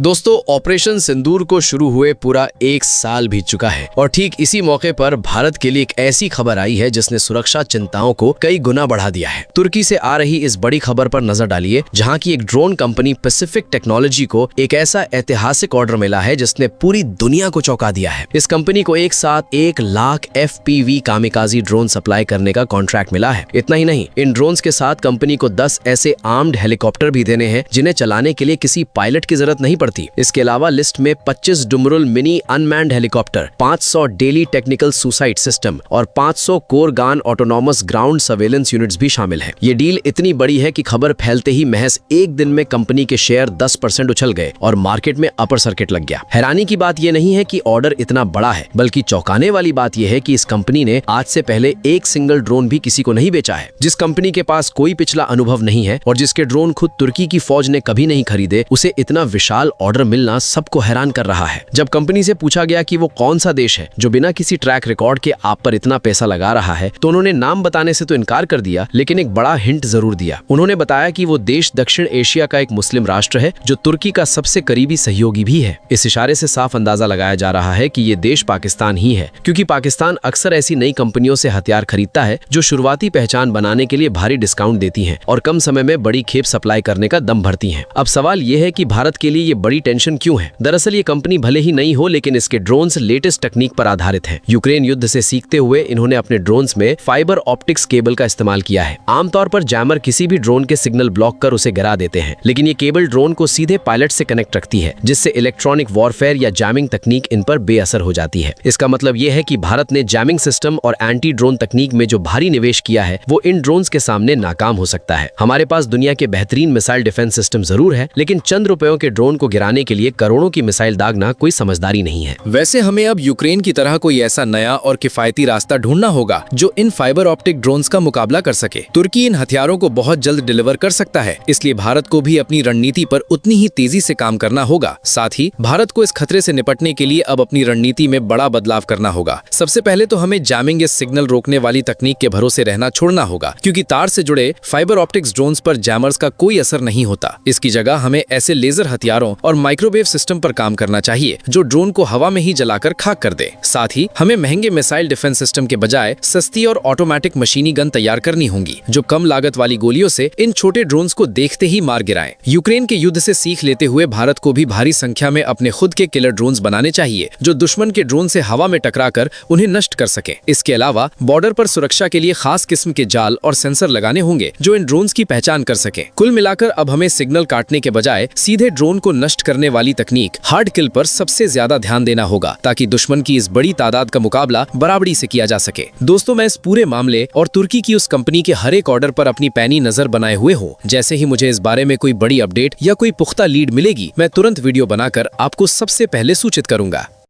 दोस्तों, ऑपरेशन सिंदूर को शुरू हुए पूरा 1 साल बीत चुका है और ठीक इसी मौके पर भारत के लिए एक ऐसी खबर आई है जिसने सुरक्षा चिंताओं को कई गुना बढ़ा दिया है। तुर्की से आ रही इस बड़ी खबर पर नजर डालिए, जहां की एक ड्रोन कंपनी पैसिफिक टेक्नोलॉजी को एक ऐसा ऐतिहासिक ऑर्डर मिला है जिसने पूरी दुनिया को चौंका दिया है। इस कंपनी को एक साथ 1 lakh FPV kamikaze drone supply करने का कॉन्ट्रैक्ट मिला है। इतना ही नहीं, इन ड्रोन्स के साथ कंपनी को 10 ऐसे आर्म्ड हेलीकॉप्टर भी देने हैं जिन्हें चलाने के लिए किसी पायलट की जरूरत नहीं पड़ती। इसके अलावा लिस्ट में 25 डुमरुल mini unmanned helicopter, 500 daily technical suicide system और 500 कोर गान ऑटोनॉमस ग्राउंड सर्वेलेंस यूनिट्स भी शामिल हैं। ये डील इतनी बड़ी है कि खबर फैलते ही महज एक दिन में कंपनी के शेयर 10% उछल गए और मार्केट में अपर सर्किट लग गया। हैरानी की बात यह नहीं है कि ऑर्डर इतना बड़ा है, बल्कि चौंकाने वाली बात यह है कि इस कंपनी ने आज से पहले एक सिंगल ड्रोन भी किसी को नहीं बेचा है। जिस कंपनी के पास कोई पिछला अनुभव नहीं है और जिसके ड्रोन खुद तुर्की की फौज ने कभी नहीं खरीदे, उसे इतना विशाल ऑर्डर मिलना सबको हैरान कर रहा है। जब कंपनी से पूछा गया कि वो कौन सा देश है जो बिना किसी ट्रैक रिकॉर्ड के आप पर इतना पैसा लगा रहा है, तो उन्होंने नाम बताने से तो इनकार कर दिया, लेकिन एक बड़ा हिंट जरूर दिया। उन्होंने बताया कि वो देश दक्षिण एशिया का एक मुस्लिम राष्ट्र है जो तुर्की का सबसे करीबी सहयोगी भी है। इस इशारे से साफ अंदाजा लगाया जा रहा है कि ये देश पाकिस्तान ही है, क्योंकि पाकिस्तान अक्सर ऐसी नई कंपनियों से हथियार खरीदता है जो शुरुआती पहचान बनाने के लिए भारी डिस्काउंट देती हैं और कम समय में बड़ी खेप सप्लाई करने का दम भरती हैं। अब सवाल यह है कि भारत के लिए ये बड़ी टेंशन क्यों है? दरअसल ये कंपनी भले ही नई हो, लेकिन इसके ड्रोन्स लेटेस्ट तकनीक पर आधारित हैं। यूक्रेन युद्ध से सीखते हुए इन्होंने अपने ड्रोन्स में फाइबर ऑप्टिक्स केबल का इस्तेमाल किया है। आमतौर पर जैमर किसी भी ड्रोन के सिग्नल ब्लॉक कर उसे गिरा देते हैं, लेकिन ये केबल ड्रोन को सीधे पायलट से कनेक्ट रखती है, जिससे इलेक्ट्रॉनिक वॉरफेयर या जैमिंग तकनीक इन पर बेअसर हो जाती है। इसका मतलब यह है कि भारत ने जैमिंग सिस्टम और एंटी ड्रोन तकनीक में जो भारी निवेश किया है वो इन ड्रोन्स के सामने नाकाम हो सकता है। हमारे पास दुनिया के बेहतरीन मिसाइल डिफेंस सिस्टम जरूर है, लेकिन चंद रुपयों के ड्रोन को गिराने के लिए करोड़ों की मिसाइल दागना कोई समझदारी नहीं है। वैसे हमें अब यूक्रेन की तरह कोई ऐसा नया और किफायती रास्ता ढूंढना होगा जो इन फाइबर ऑप्टिक ड्रोन्स का मुकाबला कर सके। तुर्की इन हथियारों को बहुत जल्द डिलीवर कर सकता है, इसलिए भारत को भी अपनी रणनीति पर उतनी ही तेजी से काम करना होगा। साथ ही भारत को इस खतरे से निपटने के लिए अब अपनी रणनीति में बड़ा बदलाव करना होगा। सबसे पहले तो हमें जैमिंग या सिग्नल रोकने वाली तकनीक के भरोसे रहना छोड़ना होगा, क्योंकि तार से जुड़े फाइबर ऑप्टिक्स ड्रोन्स पर जैमर्स का कोई असर नहीं होता। इसकी जगह हमें ऐसे लेजर हथियारों और माइक्रोवेव सिस्टम पर काम करना चाहिए जो ड्रोन को हवा में ही जलाकर खाक कर दे। साथ ही हमें महंगे मिसाइल डिफेंस सिस्टम के बजाय सस्ती और ऑटोमेटिक मशीनी गन तैयार करनी होंगी जो कम लागत वाली गोलियों से इन छोटे ड्रोन्स को देखते ही मार गिराएं। यूक्रेन के युद्ध से सीख लेते हुए भारत को भी भारी संख्या में अपने खुद के किलर ड्रोन्स बनाने चाहिए जो दुश्मन के ड्रोन से हवा में टकराकर उन्हें नष्ट कर सके। इसके अलावा बॉर्डर पर सुरक्षा के लिए खास किस्म के जाल और सेंसर लगाने होंगे जो इन ड्रोन्स की पहचान कर सके। कुल मिलाकर अब हमें सिग्नल काटने के बजाय सीधे ड्रोन को नष्ट करने वाली तकनीक हार्ड किल पर सबसे ज्यादा ध्यान देना होगा, ताकि दुश्मन की इस बड़ी तादाद का मुकाबला बराबरी से किया जा सके। दोस्तों, मैं इस पूरे मामले और तुर्की की उस कंपनी के हर एक ऑर्डर पर अपनी पैनी नजर बनाए हुए हूँ। जैसे ही मुझे इस बारे में कोई बड़ी अपडेट या कोई पुख्ता लीड मिलेगी, मैं तुरंत वीडियो बनाकर आपको सबसे पहले सूचित करूंगा।